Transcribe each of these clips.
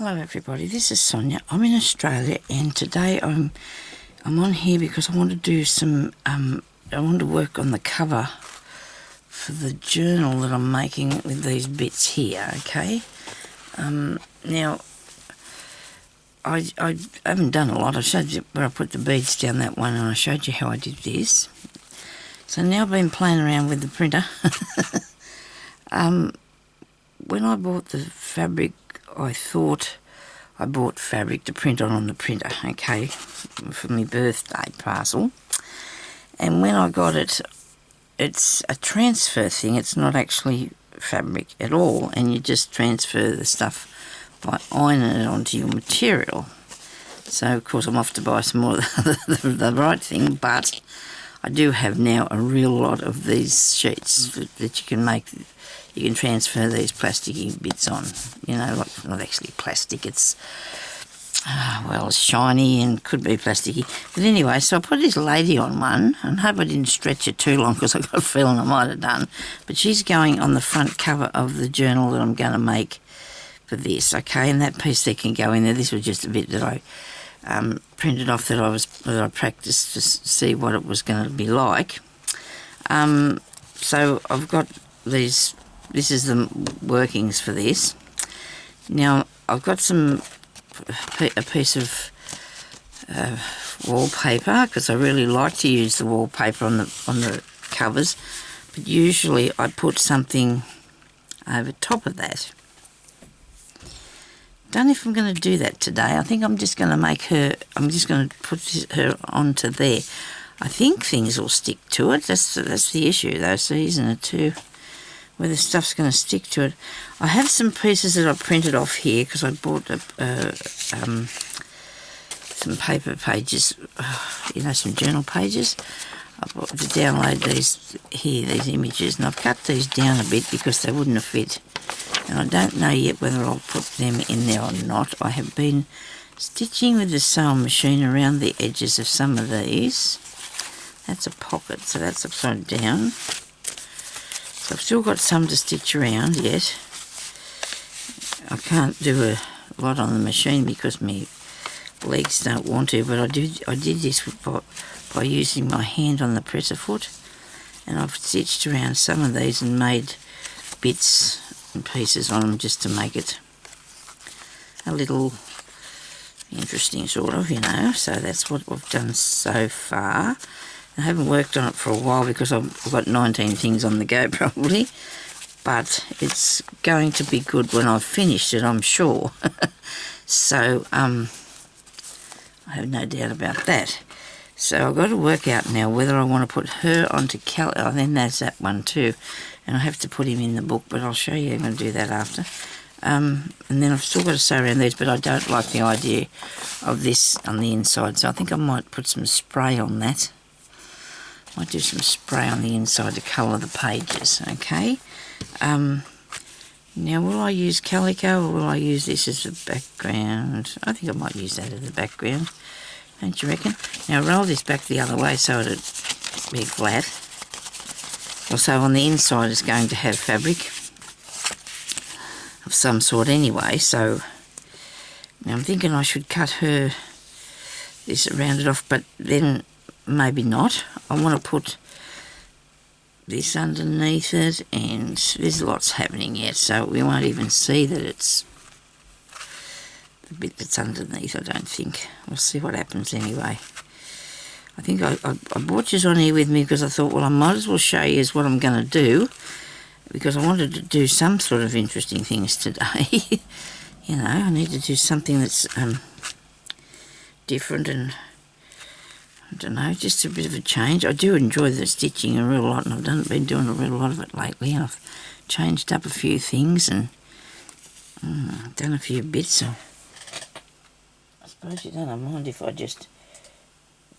Hello everybody, this is Sonya. I'm in Australia and today I'm on here because I want to do some, I want to work on the cover for the journal that I'm making with these bits here, okay? Now, I haven't done a lot. I showed you where I put the beads down that one and I showed you how I did this. So now I've been playing around with the printer. When I bought the fabric, I thought I bought fabric to print on the printer, okay, for my birthday parcel. And when I got it, it's a transfer thing. It's not actually fabric at all, and you just transfer the stuff by ironing it onto your material. So, of course, I'm off to buy some more of the right thing, but I do have now a real lot of these sheets that you can make. You can transfer these plasticky bits on, you know, like not actually plastic, it's, well, it's shiny and could be plasticky. But anyway, so I put this lady on one, and I hope I didn't stretch it too long because I got a feeling I might have done. But she's going on the front cover of the journal that I'm going to make for this, okay? And that piece there can go in there. This was just a bit that I printed off that I practiced to see what it was going to be like. So I've got these. This is the workings for this. Now I've got a piece of wallpaper because I really like to use the wallpaper on the covers, but usually I put something over top of that. Don't know if I'm going to do that today. I think I'm just going to make her. I'm just going to put her onto there. I think things will stick to it. That's the issue though. See, isn't it too? Where the stuff's going to stick to it. I have some pieces that I printed off here because I bought some paper pages, you know, some journal pages. I bought to download these images, and I've cut these down a bit because they wouldn't have fit. And I don't know yet whether I'll put them in there or not. I have been stitching with the sewing machine around the edges of some of these. That's a pocket, so that's upside down. I've still got some to stitch around yet. I can't do a lot on the machine because my legs don't want to, but I did this by using my hand on the presser foot, and I've stitched around some of these and made bits and pieces on them just to make it a little interesting, sort of, you know. So that's what I've done so far. I haven't worked on it for a while because I've got 19 things on the go probably, but it's going to be good when I've finished it, I'm sure. So I have no doubt about that. So I've got to work out now whether I want to put her onto Koala. Oh, then there's that one too, and I have to put him in the book, but I'll show you. I'm going to do that after. And then I've still got to sew around these, but I don't like the idea of this on the inside, so I think I might put some spray on that. Might do some spray on the inside to colour the pages, okay? Now, will I use calico or will I use this as the background? I think I might use that as the background, don't you reckon? Now, roll this back the other way so it'll be flat. Also, on the inside it's going to have fabric of some sort anyway, so now I'm thinking I should cut her this, round it off, but then maybe not. I want to put this underneath it, and there's lots happening yet, so we won't even see that it's the bit that's underneath, I don't think. We'll see what happens anyway. I think I brought you on here with me because I thought, well, I might as well show you what I'm going to do, because I wanted to do some sort of interesting things today. You know, I need to do something that's different and I don't know, just a bit of a change. I do enjoy the stitching a real lot, and I've been doing a real lot of it lately. I've changed up a few things and done a few bits. So I suppose you don't mind if I just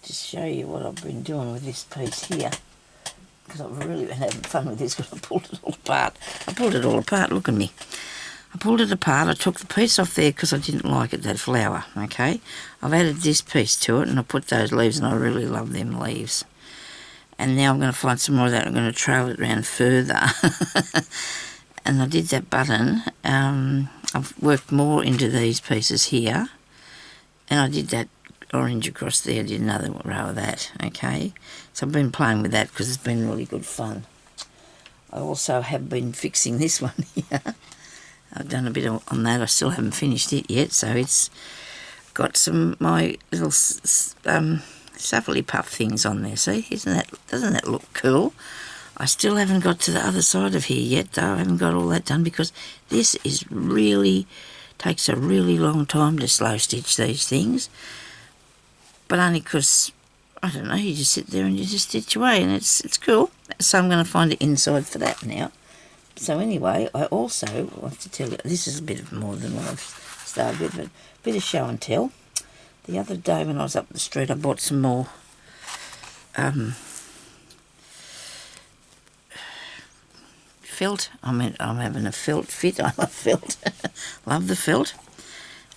show you what I've been doing with this piece here, because I've really been having fun with this because I pulled it all apart. Look at me. I pulled it apart, I took the piece off there because I didn't like it, that flower, okay? I've added this piece to it and I put those leaves, and I really love them leaves. And now I'm going to find some more of that. I'm going to trail it around further. And I did that button, and I've worked more into these pieces here, and I did that orange across there, I did another row of that, okay? So I've been playing with that because it's been really good fun. I also have been fixing this one here. I've done a bit on that. I still haven't finished it yet, so it's got some my little suffly puff things on there. See, doesn't that look cool? I still haven't got to the other side of here yet, though. I haven't got all that done because this is really takes a really long time to slow stitch these things. But only because, I don't know, you just sit there and you just stitch away, and it's cool. So I'm going to find an inside for that now. So anyway, I also have to tell you, this is a bit of more than what I've started with, but a bit of show and tell. The other day when I was up the street, I bought some more felt. I'm having a felt fit. I love felt. Love the felt.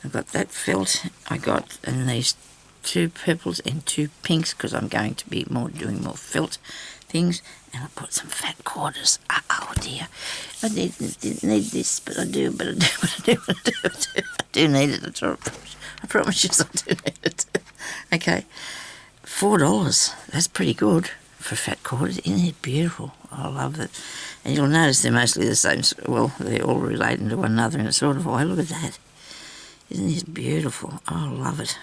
I got that felt. I got and these 2 purples and 2 pinks because I'm going to be doing more felt things. And I bought some fat quarters. Oh dear, I didn't need this, but I do need it. I promise you, I do need it. Okay, $4. That's pretty good for fat quarters. Isn't it beautiful? I love it. And you'll notice they're mostly the same. Well, they're all relating to one another in a sort of way. Look at that. Isn't this beautiful? I love it.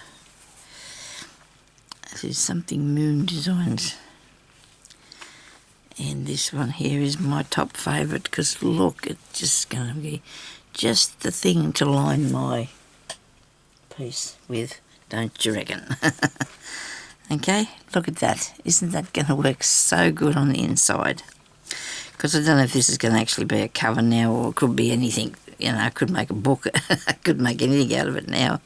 This is something Moon Designs. And this one here is my top favourite because look, it's just going to be just the thing to line my piece with, don't you reckon? Okay, look at that. Isn't that going to work so good on the inside? Because I don't know if this is going to actually be a cover now, or it could be anything. You know, I could make a book. I could make anything out of it now.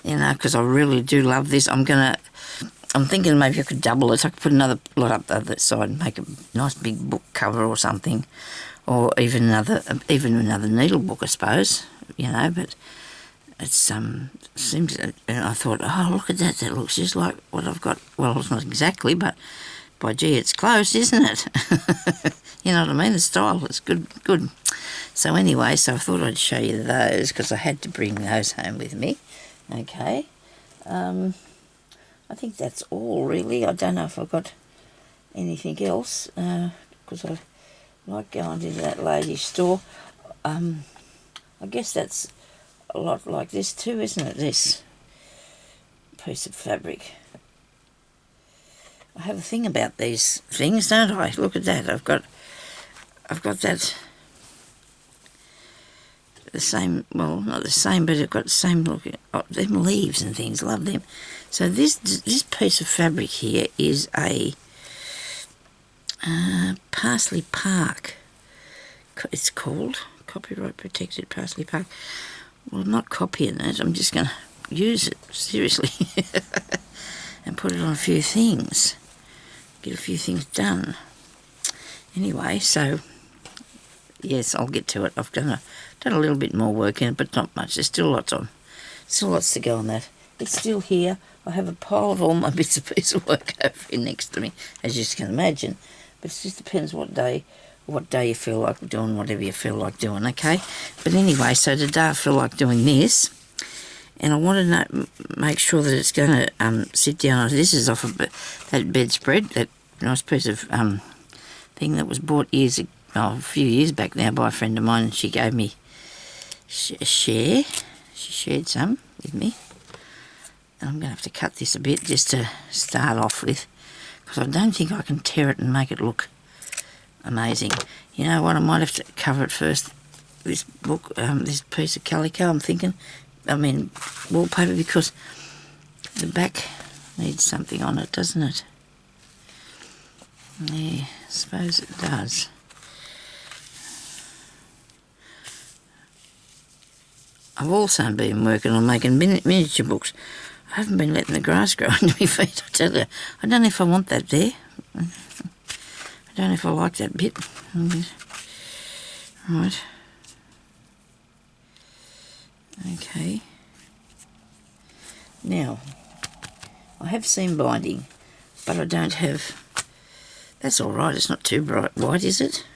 You know, because I really do love this. I'm thinking maybe I could double it. I could put another lot up the other side and make a nice big book cover or something, or even another needle book, I suppose. You know, but it's seems. And I thought, oh, look at that. That looks just like what I've got. Well, it's not exactly, but by gee, it's close, isn't it? You know what I mean? The style is good. So anyway, so I thought I'd show you those because I had to bring those home with me. Okay. I think that's all really. I don't know if I've got anything else because I like going to that lady's store. I guess that's a lot like this too, isn't it? This piece of fabric. I have a thing about these things, don't I? Look at that. I've got that the same, well, not the same, but I've got the same look. Oh, them leaves and things, love them. So this piece of fabric here is a Parsley Park. It's called copyright protected Parsley Park. Well, I'm not copying it. I'm just going to use it seriously and put it on a few things. Get a few things done. Anyway, so yes, I'll get to it. I've done a little bit more work in it, but not much. There's still lots to go on that. It's still here. I have a pile of all my bits and pieces of work over here next to me, as you can imagine. But it just depends what day you feel like doing whatever you feel like doing, okay? But anyway, so today I feel like doing this, and I want to make sure that it's going to sit down. This is off of that bedspread, that nice piece of thing that was bought a few years back now by a friend of mine, and she gave me a share. She shared some with me. And I'm going to have to cut this a bit just to start off with, because I don't think I can tear it and make it look amazing. You know what, I might have to cover it first, this book, this piece of calico, wallpaper, because the back needs something on it, doesn't it? Yeah, I suppose it does. I've also been working on making miniature books. I haven't been letting the grass grow under my feet, I tell you. I don't know if I want that there. I don't know if I like that bit. Right. Okay. Now, I have seam binding, but I don't have... That's all right, it's not too bright white, is it?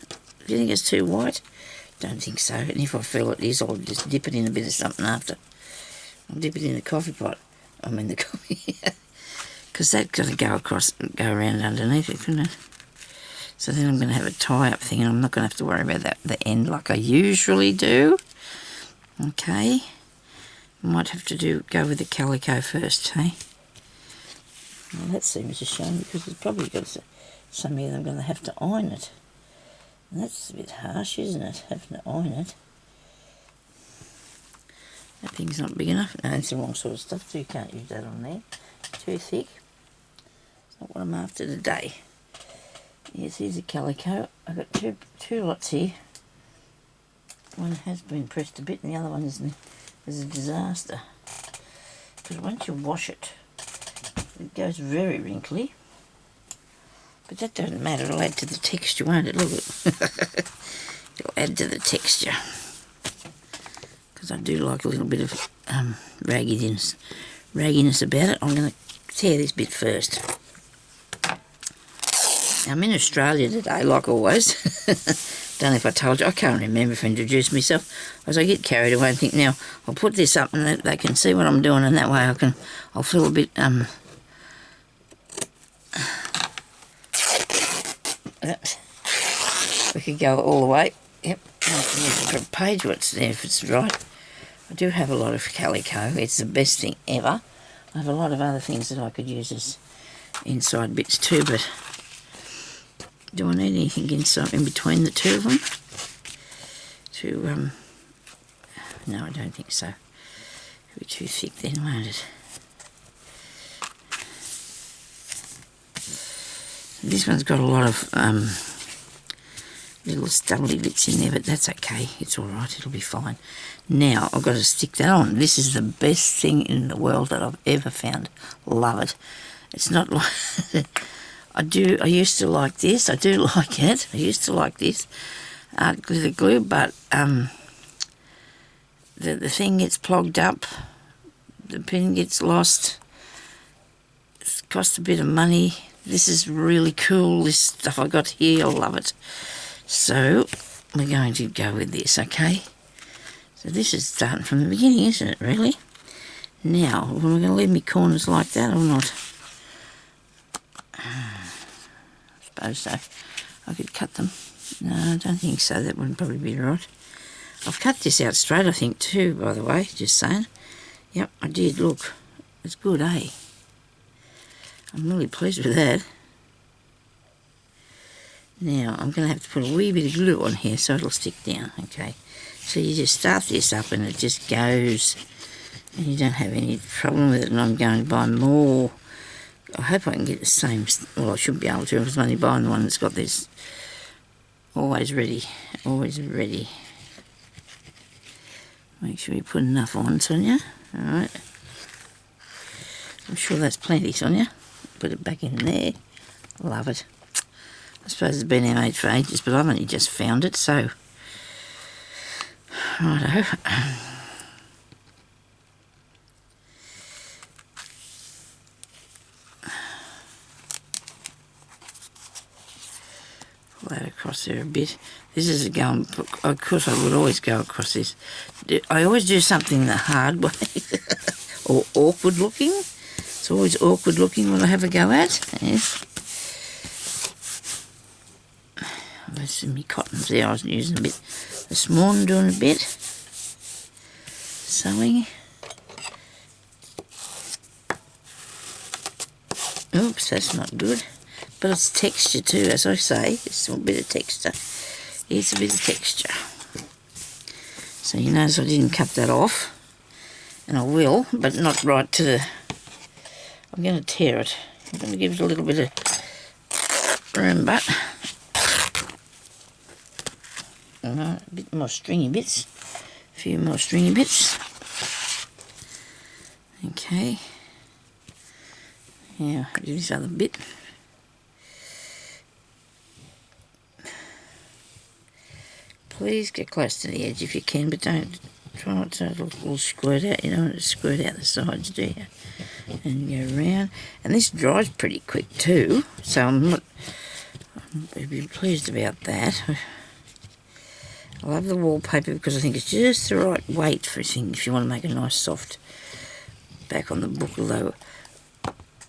Do you think it's too white? Don't think so. And if I feel it is, I'll just dip it in a bit of something after. I'll dip it in the coffee pot. I mean the coffee. Because that's got to go around underneath it, couldn't it? So then I'm going to have a tie-up thing, and I'm not going to have to worry about the end like I usually do. Okay. Might have to go with the calico first, hey? Well, that seems a shame because it's probably got some here that I'm going to have to iron it. And that's a bit harsh, isn't it? Having to iron it. That thing's not big enough. No, it's the wrong sort of stuff, so you can't use that on there. It's too thick. It's not what I'm after today. Yes, here's a calico. I've got two lots here. One has been pressed a bit and the other one is a disaster. Because once you wash it, it goes very wrinkly. But that doesn't matter, it'll add to the texture, won't it? Look at it. It'll add to the texture. Because I do like a little bit of ragginess about it. I'm going to tear this bit first. Now, I'm in Australia today, like always. Don't know if I told you. I can't remember if I introduced myself. As I get carried away and think, now, I'll put this up and they can see what I'm doing, and that way I'll feel a bit, we could go all the way. Yep, I can use a different page what's there if it's right. I do have a lot of calico. It's the best thing ever. I have a lot of other things that I could use as inside bits too, but do I need anything inside in between the two of them? No, I don't think so. It'll be too thick then, won't it? This one's got a lot of little stubbly bits in there, but that's okay. It's all right. It'll be fine. Now, I've got to stick that on. This is the best thing in the world that I've ever found. Love it. It's not like... I used to like this. I do like it. I used to like this glitter glue, but the thing gets plugged up. The pin gets lost. It costs a bit of money. This is really cool, this stuff I got here. I love it. So, we're going to go with this, okay? So this is starting from the beginning, isn't it, really? Now, we're going to leave me corners like that or not? I suppose so. I could cut them. No, I don't think so. That wouldn't probably be right. I've cut this out straight, I think, too, by the way. Just saying. Yep, I did. Look. It's good, eh? I'm really pleased with that. Now, I'm going to have to put a wee bit of glue on here so it'll stick down, okay? So you just start this up and it just goes, and you don't have any problem with it, and I'm going to buy more. I hope I can get the same, well, I should be able to, because I'm only buying the one that's got this always ready, always ready. Make sure you put enough on, Sonya. Alright. I'm sure that's plenty, Sonya. Put it back in there. Love it. I suppose it's been made for ages, but I've only just found it, so... Righto. Pull that across there a bit. This is going... Of course, I would always go across this. I always do something the hard way. Or awkward looking. It's always awkward looking when I have a go at. Yes. Most of my cottons there, I was using a bit this morning, doing a bit sewing. Oops, that's not good. But it's texture too, as I say. It's a bit of texture. It's a bit of texture. So you notice I didn't cut that off. And I will, but not right to the... I'm going to tear it. I'm going to give it a little bit of room, but... a bit more stringy bits. A few more stringy bits. Okay. Now, do this other bit. Please get close to the edge if you can, but don't try not to, it'll squirt out. You don't want it to squirt out the sides, do you? And go around. And this dries pretty quick too, so I'd be pleased about that. I love the wallpaper because I think it's just the right weight for a thing if you want to make a nice soft back on the book, although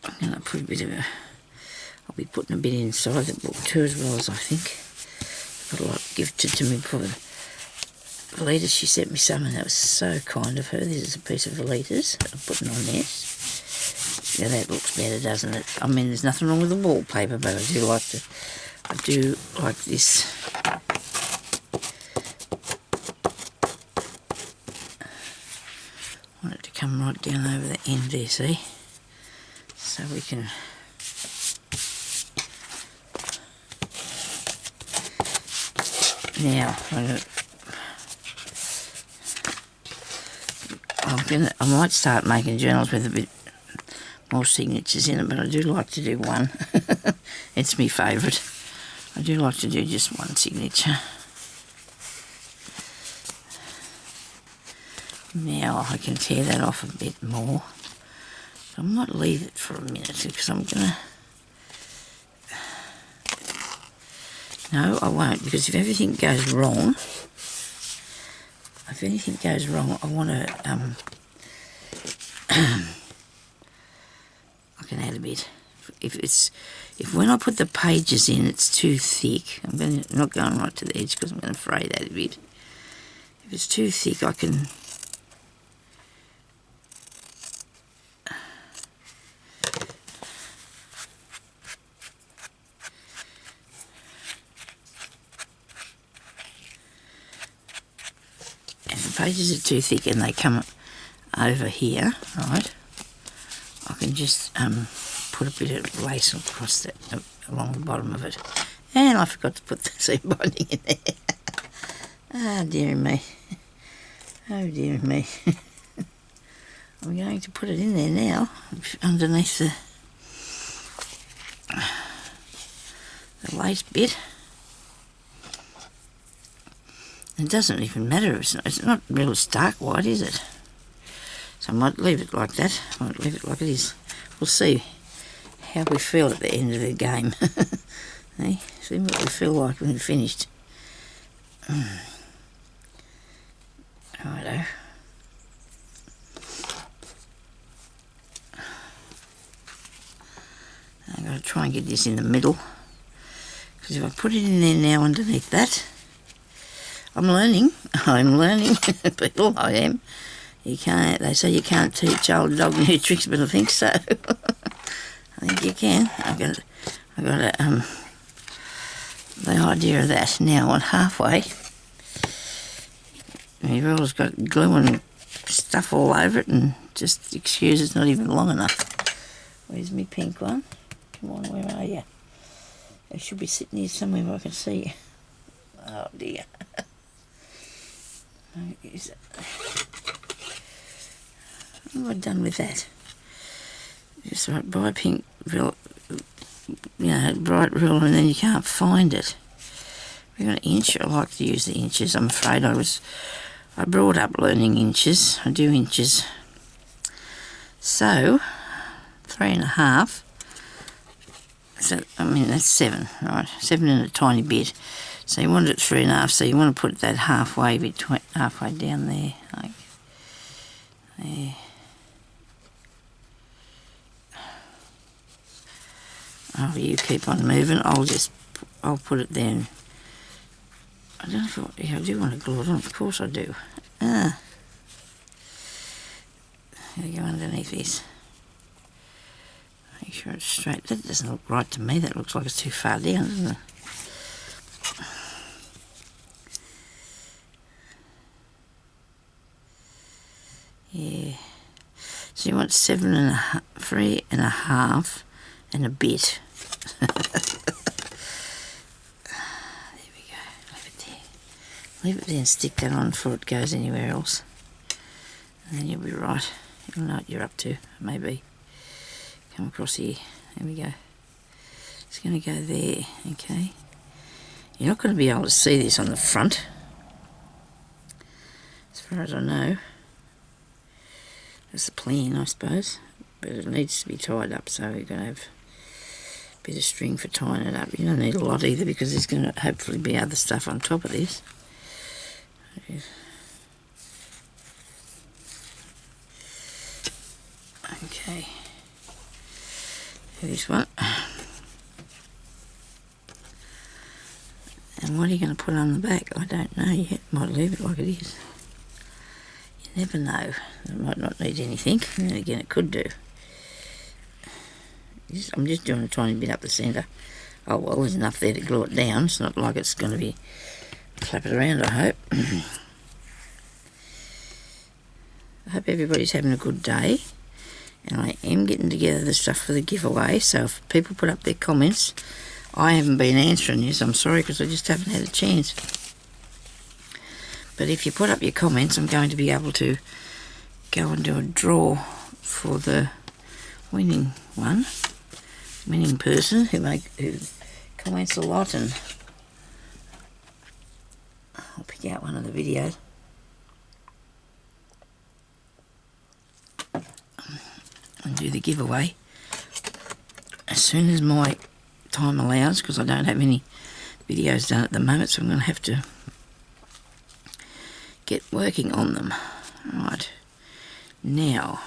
I'm going to put a bit of a... I'll be putting a bit inside the book too as well, as I think. Got a lot gifted to me for Velitas. She sent me some and that was so kind of her. This is a piece of Velitas. I'm putting on there. Yeah, that looks better, doesn't it? I mean, there's nothing wrong with the wallpaper, but I do like this. I want it to come right down over the end there, see? So we can... Now, I might start making journals with a bit more signatures in it, but I do like to do one. It's my favourite. I do like to do just one signature. Now I can tear that off a bit more. I might leave it for a minute because I'm gonna... No, I won't, because if anything goes wrong, I want to, I can add a bit. If when I put the pages in, it's too thick, I'm not going right to the edge because I'm going to fray that a bit. If it's too thick, I can... Pages are too thick and they come over here, right? I can just put a bit of lace across that along the bottom of it. And I forgot to put the seam binding in there. Ah, dear me. Oh, dear me. I'm going to put it in there now, underneath the lace bit. It doesn't even matter. It's not real stark white, is it? So I might leave it like that. I might leave it like it is. We'll see how we feel at the end of the game. Hey, see what we feel like when it's finished. Righto. I've got to try and get this in the middle. Because if I put it in there now underneath that, I'm learning, people, I am. They say you can't teach old dog new tricks, but I think so. I think you can. I got the idea of that. Now on halfway, my rule's got glue and stuff all over it, and just excuse it's not even long enough. Where's my pink one? Come on, where are you? It should be sitting here somewhere where I can see you. Oh dear. What have I done with that? Just right, buy pink, bright rule, and then you can't find it. We've got an inch. I like to use the inches. I'm afraid I brought up learning inches. I do inches. So 3.5. So I mean that's 7, right? 7 and a tiny bit. So you want it at 3.5, so you want to put that halfway down there, like there. Oh, you keep on moving. I'll put it there. I don't know if I do want to glue it on. Of course I do. There you go underneath this. Make sure it's straight. That doesn't look right to me. That looks like it's too far down, doesn't it? Yeah. So you want 3.5 and a bit. There we go. Leave it there. Leave it there and stick that on before it goes anywhere else. And then you'll be right. You'll know what you're up to, maybe. Come across here. There we go. It's going to go there, okay. You're not going to be able to see this on the front, as far as I know. That's the plan, I suppose, but it needs to be tied up, so you're going to have a bit of string for tying it up. You don't need a lot either because there's going to hopefully be other stuff on top of this. Okay. This one. And what are you going to put on the back? I don't know yet. Might leave it like it is. You never know. It might not need anything. And then again, it could do. I'm just doing a tiny bit up the centre. Oh well, there's enough there to glue it down. It's not like it's going to be flapping around, I hope. I hope everybody's having a good day. And I am getting together the stuff for the giveaway. So if people put up their comments, I haven't been answering this. I'm sorry because I just haven't had a chance. But if you put up your comments, I'm going to be able to go and do a draw for the winning one. Winning person who comments a lot, and I'll pick out one of the videos. And do the giveaway as soon as my time allows, because I don't have any videos done at the moment, so I'm going to have to get working on them. Right, now,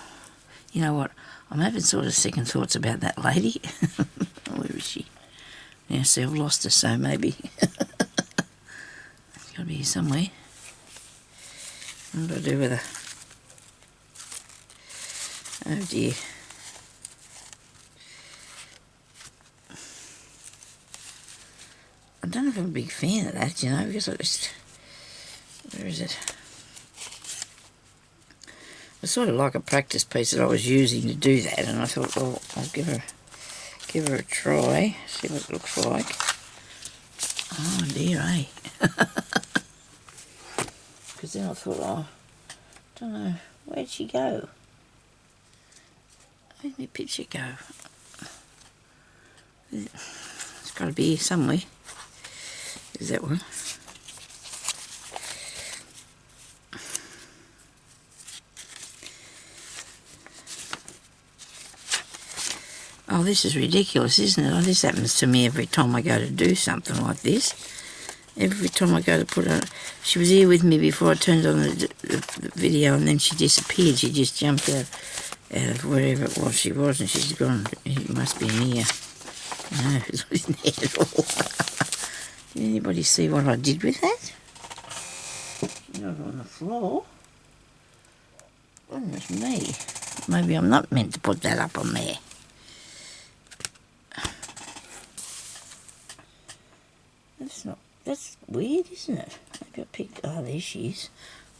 you know what, I'm having sort of second thoughts about that lady. Where is she? Now, see, I've lost her, so maybe it's got to be here somewhere. What do I do with her? Oh dear. I don't know if I'm a big fan of that, you know, because I just... Where is it? It's sort of like a practice piece that I was using to do that, and I thought, well, I'll give her a try, see what it looks like. Oh dear, eh? Because then I thought, oh, I don't know, where'd she go? Where'd my picture go? It's got to be here somewhere. Is that one? Oh, this is ridiculous, isn't it? Oh, this happens to me every time I go to do something like this. Every time I go to put on... She was here with me before I turned on the video, and then she disappeared. She just jumped out of wherever it was she was, and she's gone. It must be in here. No, it's not in there at all. Did anybody see what I did with that? Not on the floor. Goodness me. Maybe I'm not meant to put that up on there. That's weird, isn't it? Maybe I picked... Oh, there she is.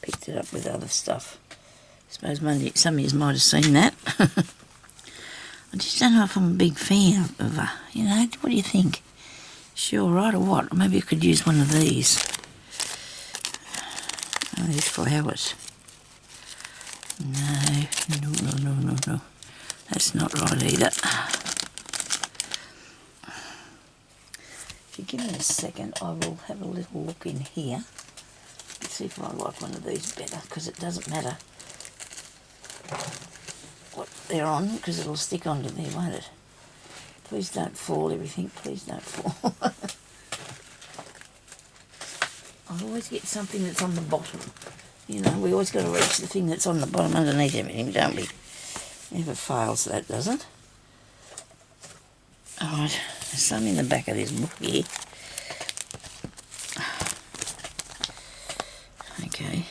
Picked it up with other stuff. I suppose some of you might have seen that. I just don't know if I'm a big fan of her. You know, what do you think? Sure, right or what? Maybe I could use one of these. Oh, these flowers. No. That's not right either. If you give me a second, I will have a little look in here and see if I like one of these better, because it doesn't matter what they're on, because it'll stick onto there, won't it? Please don't fall, everything. Please don't fall. I always get something that's on the bottom. You know, we always got to reach the thing that's on the bottom underneath everything, don't we? Never fails, that doesn't. Alright, there's some in the back of this book here. Okay.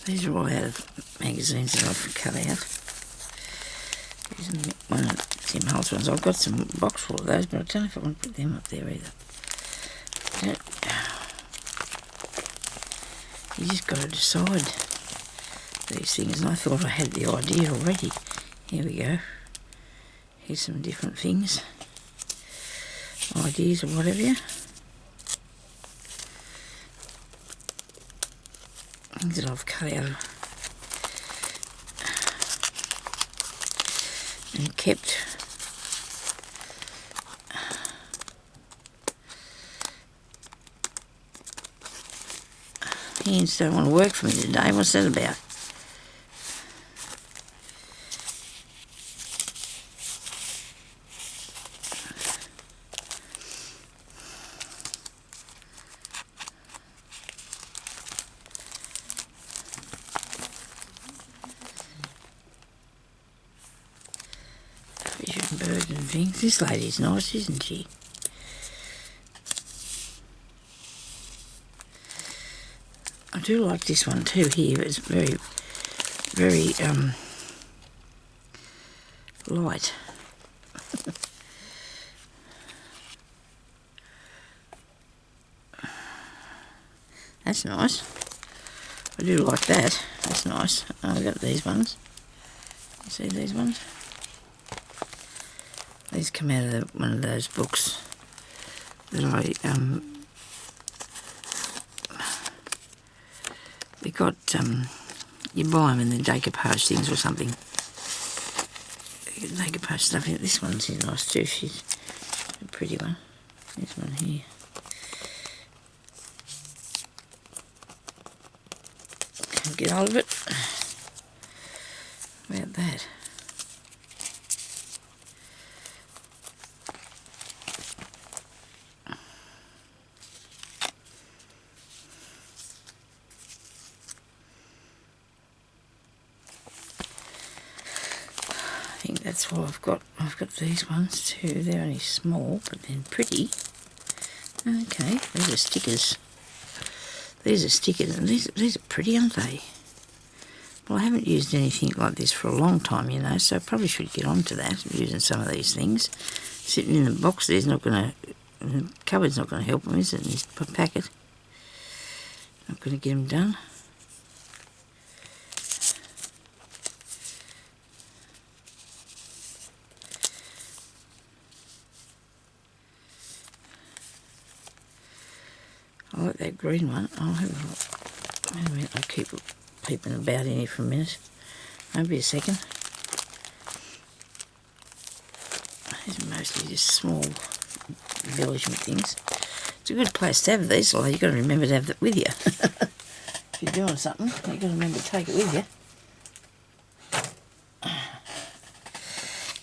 These are all out of magazines that I've cut out. These are one of Tim Holt's ones. I've got some box full of those, but I don't know if I want to put them up there either. You just got to decide these things, and I thought I had the idea already. Here we go. Here's some different things. Ideas or whatever. Things that I've cut out and kept. Hands don't want to work for me today. What's that about? things. This lady's nice, isn't she? I do like this one too here. It's very, very light. That's nice. I do like that. That's nice. I've got these ones. You see these ones? These come out of one of those books that I they got you buy them and then decoupage things or something. Decoupage stuff. This one's nice too. She's a pretty one. This one here. Can't get hold of it. How about that? I think that's all I've got. I've got these ones too. They're only small, but they're pretty. Okay, these are stickers. These are stickers, and these are pretty, aren't they? Well, I haven't used anything like this for a long time, you know, so I probably should get on to that, using some of these things. Sitting in the box there's not going to, the cupboard's not going to help them, is it, in this packet? Not going to get them done. I like that green one. I'll have a look. Wait a minute, I'll keep peeping about in here for a minute. Maybe a second. These are mostly just small embellishment things. It's a good place to have these, although you've got to remember to have that with you. If you're doing something, you've got to remember to take it with you.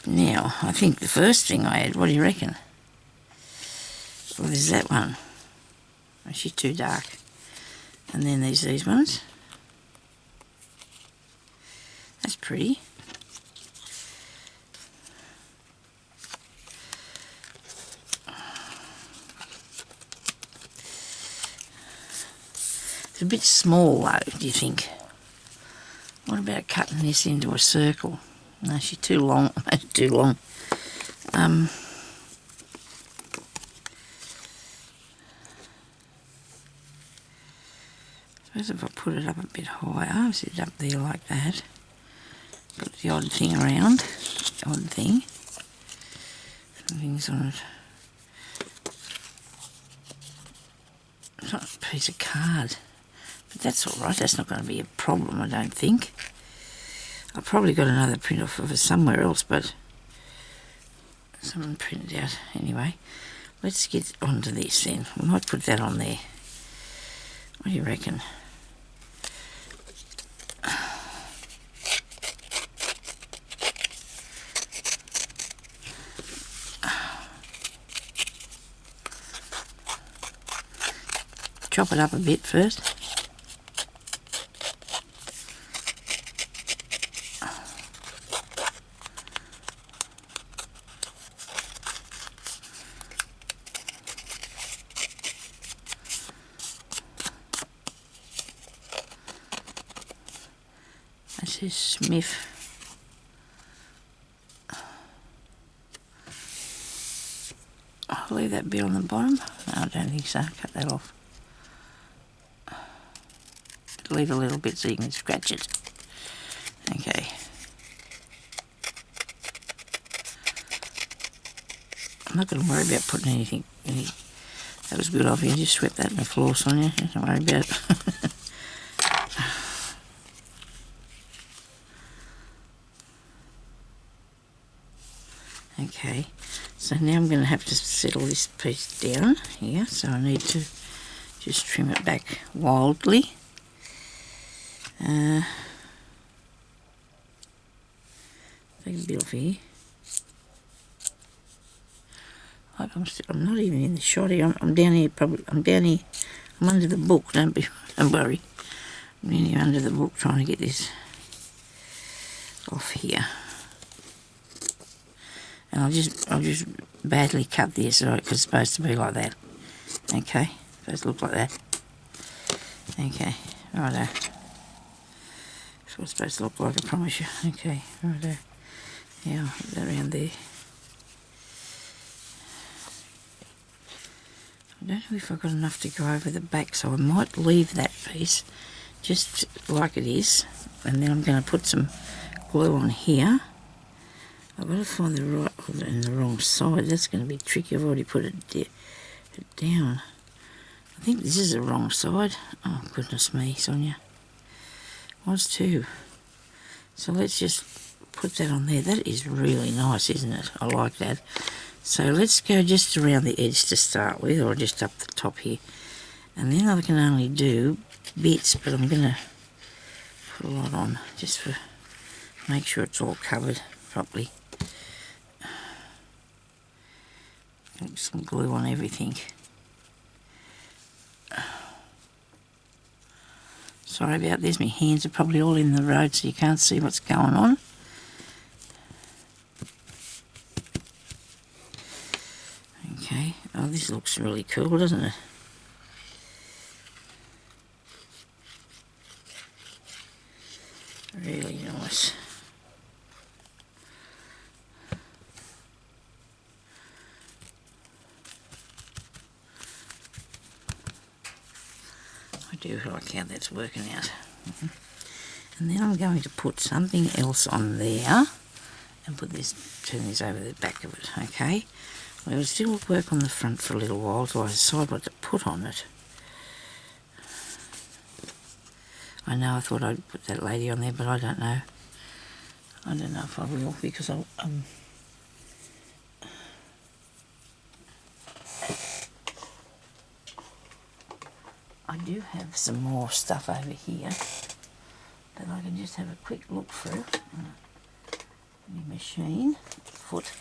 Now, I think the first thing I had, what do you reckon? What is that one? Oh, she's too dark. And then there's these ones. That's pretty. It's a bit small though, do you think? What about cutting this into a circle? No, she's too long. Too long. I suppose if I put it up a bit higher, sit it up there like that, put the odd thing around, the odd thing, some things on it. It's not a piece of card, but that's all right. That's not going to be a problem, I don't think. I've probably got another print off of it somewhere else, but someone printed out anyway. Let's get onto this then. We might put that on there. What do you reckon? Chop it up a bit first. This is Smith. I'll leave that bit on the bottom. No, I don't think so. Cut that off. Leave a little bit so you can scratch it. Okay. I'm not going to worry about putting anything. That was good of you. Just swept that on the floor, Sonya. Don't worry about it. Okay. So now I'm going to have to settle this piece down here. So I need to just trim it back wildly. Take a bit off here. Like I'm not even in the shot here. I'm down here. I'm down here. I'm under the book. Don't worry. I'm in here under the book trying to get this off here. And I'll just badly cut this, right, because it's supposed to be like that. Okay, supposed to look like that. Okay, righto. That's what it's supposed to look like, I promise you. Okay, righto. Yeah, I'll put that around there. I don't know if I've got enough to go over the back, so I might leave that piece just like it is, and then I'm going to put some glue on here. I've got to find the right and the wrong side. That's going to be tricky. I've already put it down. I think this is the wrong side. Oh, goodness me, Sonya. Was too. So let's just put that on there. That is really nice, isn't it? I like that. So let's go just around the edge to start with, or just up the top here. And then I can only do bits, but I'm going to put a lot on just for make sure it's all covered properly. Put some glue on everything. Sorry about this, my hands are probably all in the road so you can't see what's going on. Okay, oh, this looks really cool, doesn't it? Really nice. I do like how that's working out. And then I'm going to put something else on there and put this, turn this over the back of it, okay? We'll still work on the front for a little while till I decide what to put on it. I know I thought I'd put that lady on there, but I don't know. I don't know if I will, because I do have some more stuff over here that I can just have a quick look through. The machine, put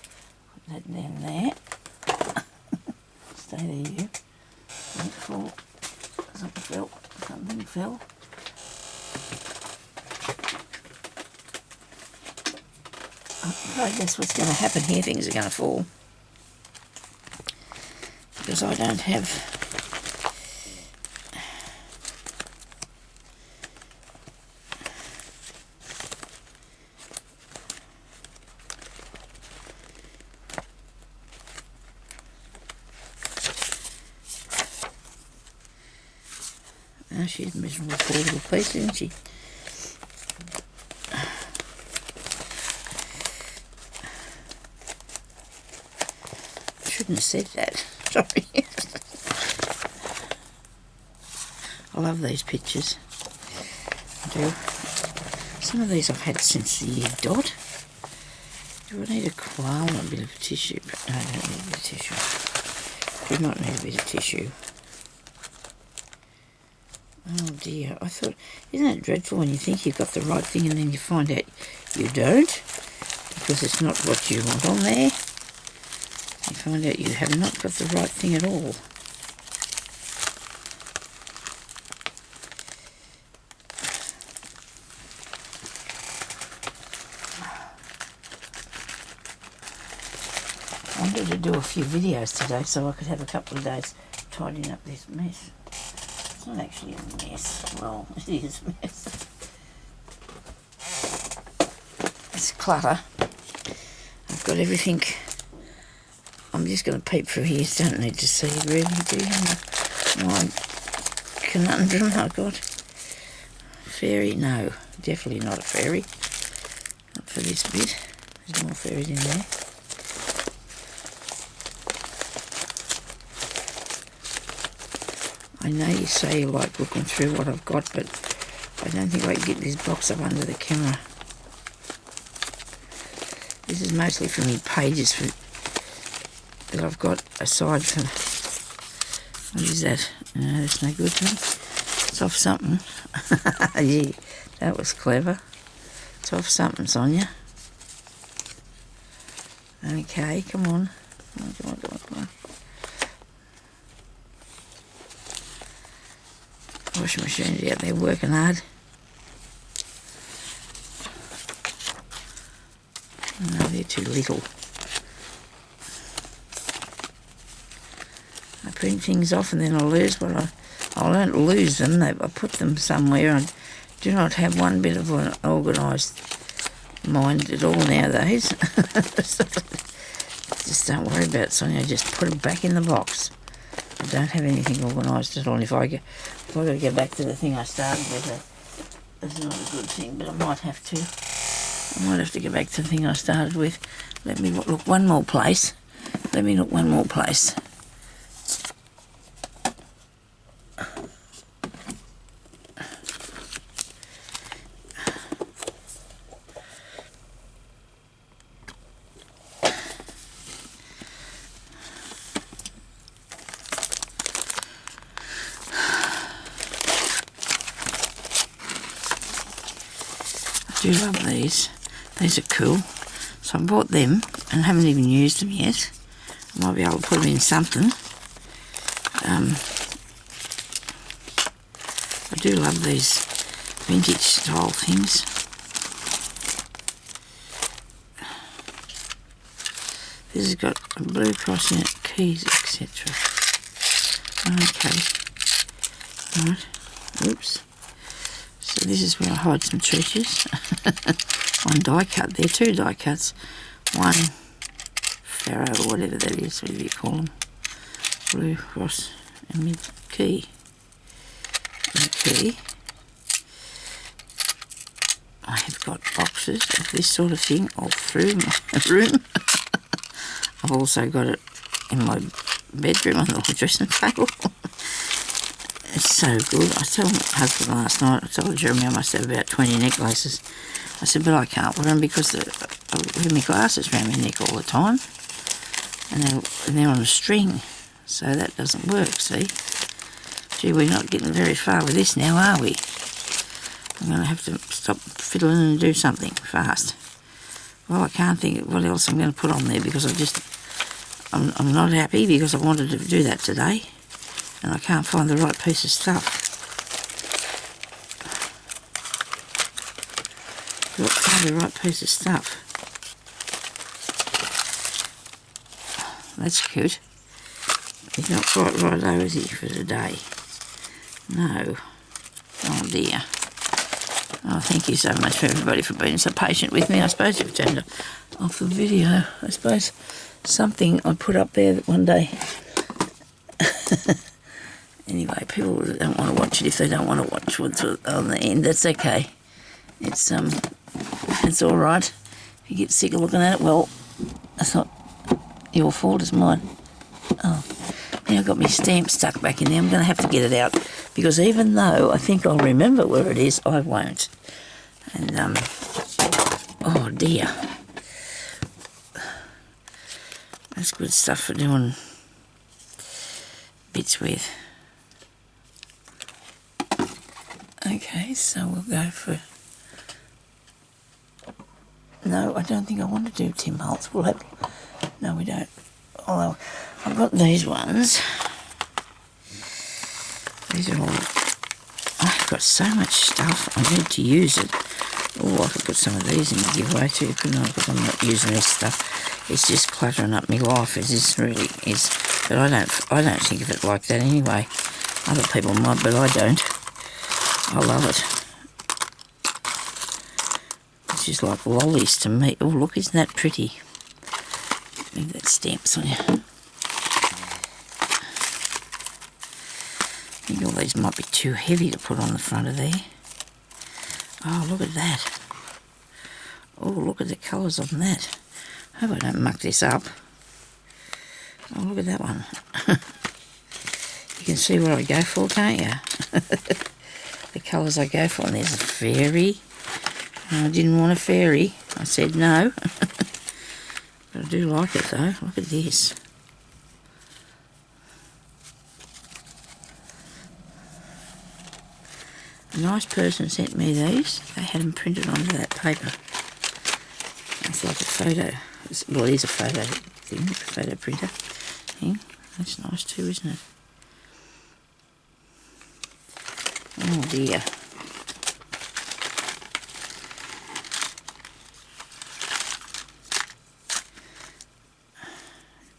that down there. Stay there, you. Don't fall. Something fell. I'm afraid that's what's going to happen here. Things are going to fall. Because I don't have... Oh, she's a miserable poor little piece, isn't she? I shouldn't have said that. Sorry. I love these pictures. I do. Some of these I've had since the year dot. Do I need a koala and a bit of tissue? But no, I don't need a bit of tissue. We might need a bit of tissue. Oh dear, I thought, isn't it dreadful when you think you've got the right thing and then you find out you don't, because it's not what you want on there. You find out you have not got the right thing at all. I wanted to do a few videos today so I could have a couple of days tidying up this mess. It's not actually a mess. Well, it is a mess. It's clutter. I've got everything. I'm just going to peep through here. You don't need to see, really, do you? My conundrum, oh God. Fairy? No, definitely not a fairy. Not for this bit. There's more fairies in there. I know you say you like looking through what I've got, but I don't think I can get this box up under the camera. This is mostly from the pages that I've got aside from... What is that? No, that's no good to me. It's off something. Yeah, that was clever. It's off something, Sonya. Okay, come on. Come on. Washing machine's out there working hard. No, they're too little. print things off and then I lose what I don't lose them. I put them somewhere. I do not have one bit of an organised mind at all nowadays. Just don't worry about it, Sonia. Just put them back in the box. I don't have anything organised at all. If I got to go back to the thing I started with, that's not a good thing, but I might have to. I might have to go back to the thing I started with. Let me look one more place. Let me look one more place. I do love these. These are cool. So I bought them and haven't even used them yet. I might be able to put them in something. I do love these vintage style things. This has got a Blue Cross in it, keys, etc. Okay. Right. Oops. So this is where I hide some treasures. One die cut there, two die cuts, one Pharaoh or whatever that is, whatever you call them. Blue Cross and mid key. And key. I have got boxes of this sort of thing all through my room. I've also got it in my bedroom on the dressing table. It's so good. I told my husband last night, I told Jeremy I must have about 20 necklaces. I said, but I can't wear them because I wear my glasses around my neck all the time. And they're on a string, so that doesn't work, see? Gee, we're not getting very far with this now, are we? I'm going to have to stop fiddling and do something fast. Well, I can't think of what else I'm going to put on there because I'm not happy because I wanted to do that today. And I can't find the right piece of stuff. Can't find the right piece of stuff. That's good. He's not quite right though, is he, for today? No. Oh dear. Oh, thank you so much for everybody for being so patient with me. I suppose you've turned off the video. I suppose something I put up there that one day. Anyway, people don't want to watch it if they don't want to watch what's on the end. That's okay. It's all right. If you get sick of looking at it, well, that's not your fault, it's mine. Oh, now I've got my stamp stuck back in there. I'm going to have to get it out because even though I think I'll remember where it is, I won't. And, oh dear. That's good stuff for doing bits with. Okay, so we'll go for... No, I don't think I want to do Tim Holtz. We'll have... No, we don't. Although, I've got these ones. These are all... I've got so much stuff. I need to use it. Oh, I could put some of these in the giveaway too, couldn't I? Because I'm not using this stuff. It's just cluttering up my life. It just really is. But I don't think of it like that anyway. Other people might, but I don't. I love it. It's just like lollies to me. Oh, look, isn't that pretty? Leave that stamp, Sonia. I think all these might be too heavy to put on the front of there. Oh, look at that. Oh, look at the colours on that. I hope I don't muck this up. Oh, look at that one. You can see what I go for, can't you? The colours I go for. And there's a fairy. I didn't want a fairy. I said no. But I do like it though. Look at this. A nice person sent me these. They had them printed onto that paper. It's like a photo. Well, it is a photo thing, a photo printer thing. That's nice too, isn't it? Oh dear.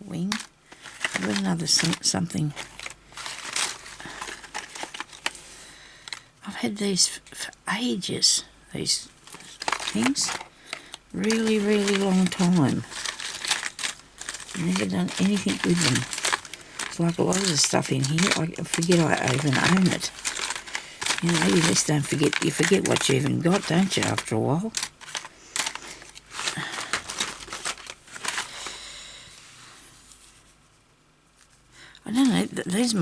Wing. I've got another something. I've had these for ages, these things. Really, really long time. Never done anything with them. It's like a lot of the stuff in here, I forget I even own it. You know, you just don't forget, you forget what you even got, don't you, after a while? I don't know, these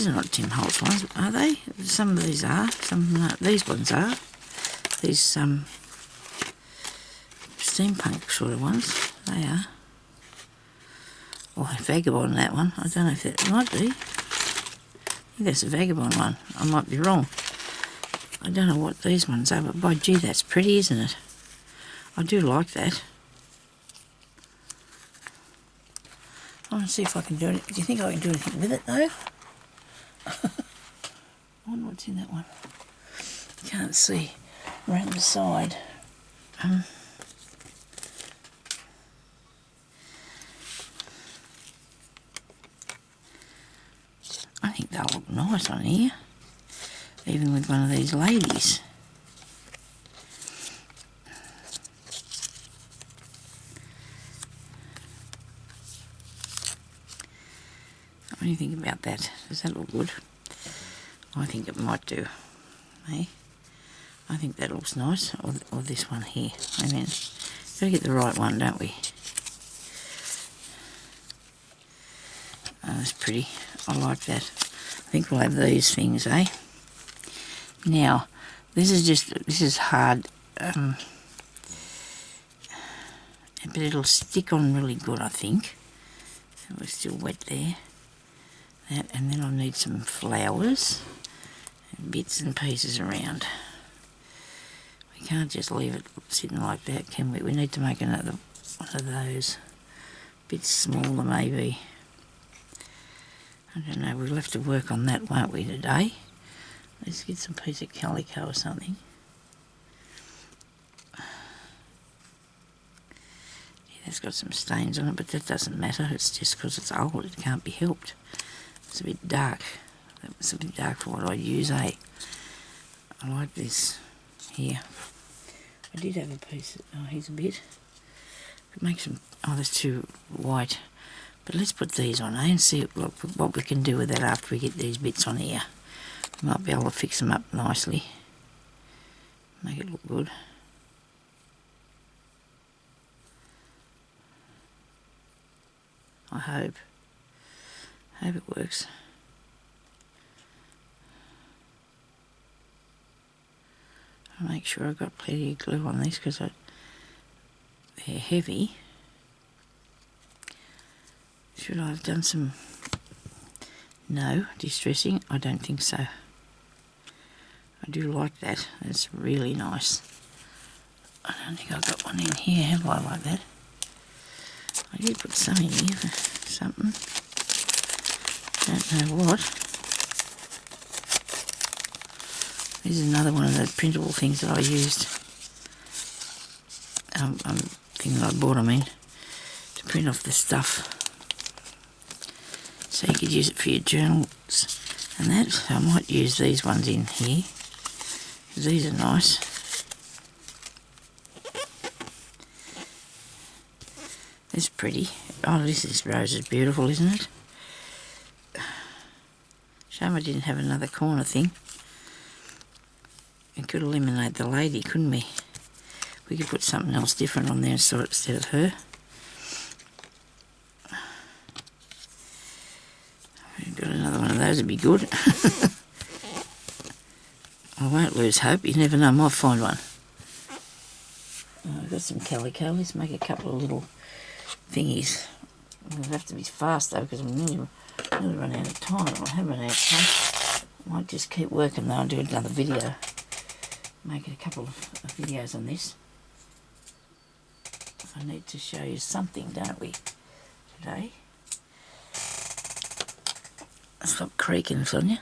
are not Tim Holtz ones, are they? Some of these are, some not. These ones are. These steampunk sort of ones, they are. Or Vagabond, that one. I don't know if that might be. I think that's a Vagabond one. I might be wrong. I don't know what these ones are, but by gee, that's pretty, isn't it? I do like that. I want to see if I can do it. Do you think I can do anything with it, though? I wonder what's in that one. Can't see around the side. I think they'll look nice on here, even with one of these ladies. What do you think about that? Does that look good? I think it might do. Hey? I think that looks nice, or this one here. I mean, gotta get the right one, don't we? Oh, that's pretty. I like that. I think we'll have these things, eh? Now, this is hard, but it'll stick on really good, I think. We're still wet there. That, and then I'll need some flowers and bits and pieces around. We can't just leave it sitting like that, can we? We need to make another one of those. A bit smaller, maybe. I don't know, we'll have to work on that, won't we, today? Let's get some piece of calico or something. Yeah, that's got some stains on it, but that doesn't matter. It's just because it's old, it can't be helped. It's a bit dark. That was a bit dark for what I use, eh? I like this here. I did have a piece, oh, here's a bit. Could make some, oh, that's too white. But let's put these on, eh, and see what we can do with that after we get these bits on here. We might be able to fix them up nicely. Make it look good. I hope. Hope it works. I'll make sure I've got plenty of glue on these because they're heavy. Should I have done some... No, distressing? I don't think so. I do like that. That's really nice. I don't think I've got one in here, have I, like that? I did put some in here for something. Don't know what. This is another one of those printable things that I used. Thing that I bought, I mean, to print off the stuff. So you could use it for your journals and that. So I might use these ones in here. These are nice. It's pretty. Oh, this rose is beautiful, isn't it? Shame I didn't have another corner thing. We could eliminate the lady, couldn't we? We could put something else different on there instead of her. Got another one of those, would be good. I won't lose hope, you never know, I might find one. I've got some calico, let's make a couple of little thingies. We'll have to be fast though, because I'm nearly run out of time. I have run out of time. I might just keep working though and do another video. Make a couple of videos on this. I need to show you something, don't we, today? Stop creaking, Sonya.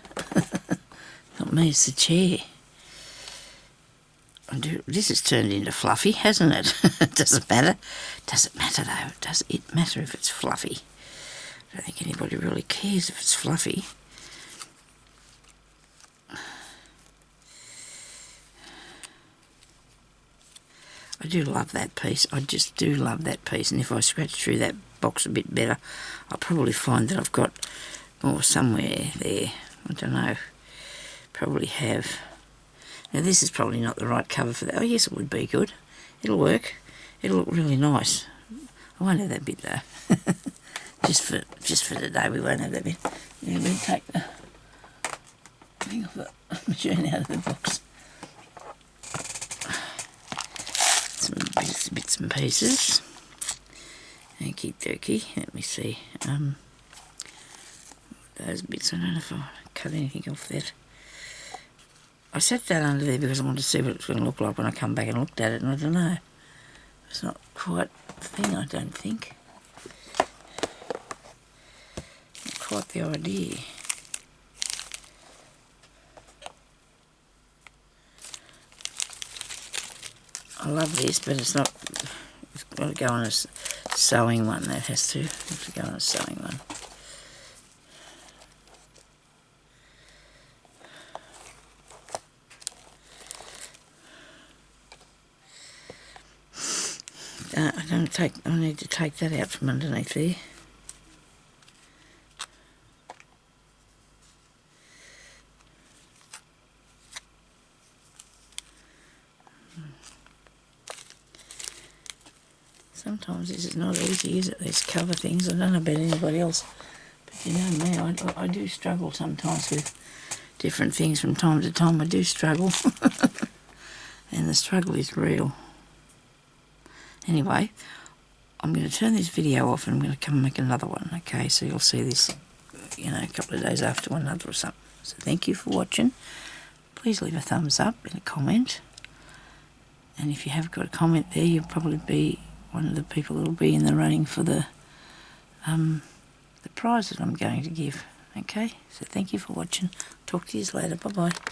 Not me, it's the chair. This has turned into fluffy, hasn't it? Does it matter? Does it matter though? Does it matter if it's fluffy? I don't think anybody really cares if it's fluffy. I do love that piece. I just do love that piece. And if I scratch through that box a bit better, I'll probably find that I've got more somewhere there. I don't know. Probably have. Now this is probably not the right cover for that. Oh yes, it would be good. It'll work. It'll look really nice. I won't have that bit though. just for today, we won't have that bit. Yeah, we'll take the thing off the machine out of the box. Some bits and pieces. Okie dokie. Let me see. Those bits. I don't know if I cut anything off that. I set that under there because I wanted to see what it's going to look like when I come back and looked at it, and I don't know. It's not quite the thing, I don't think. Not quite the idea. I love this, but it's not. It's got to go on a sewing one. That has to. Have to go on a sewing one. I need to take that out from underneath there. Sometimes this is not easy, is it? These cover things. I don't know about anybody else, but you know me, I do struggle sometimes with different things from time to time. I do struggle, and the struggle is real. Anyway, I'm going to turn this video off and I'm going to come and make another one, okay? So you'll see this, you know, a couple of days after one another or something. So thank you for watching. Please leave a thumbs up and a comment. And if you have got a comment there, you'll probably be one of the people that will be in the running for the prize that I'm going to give, okay? So thank you for watching. Talk to you later. Bye-bye.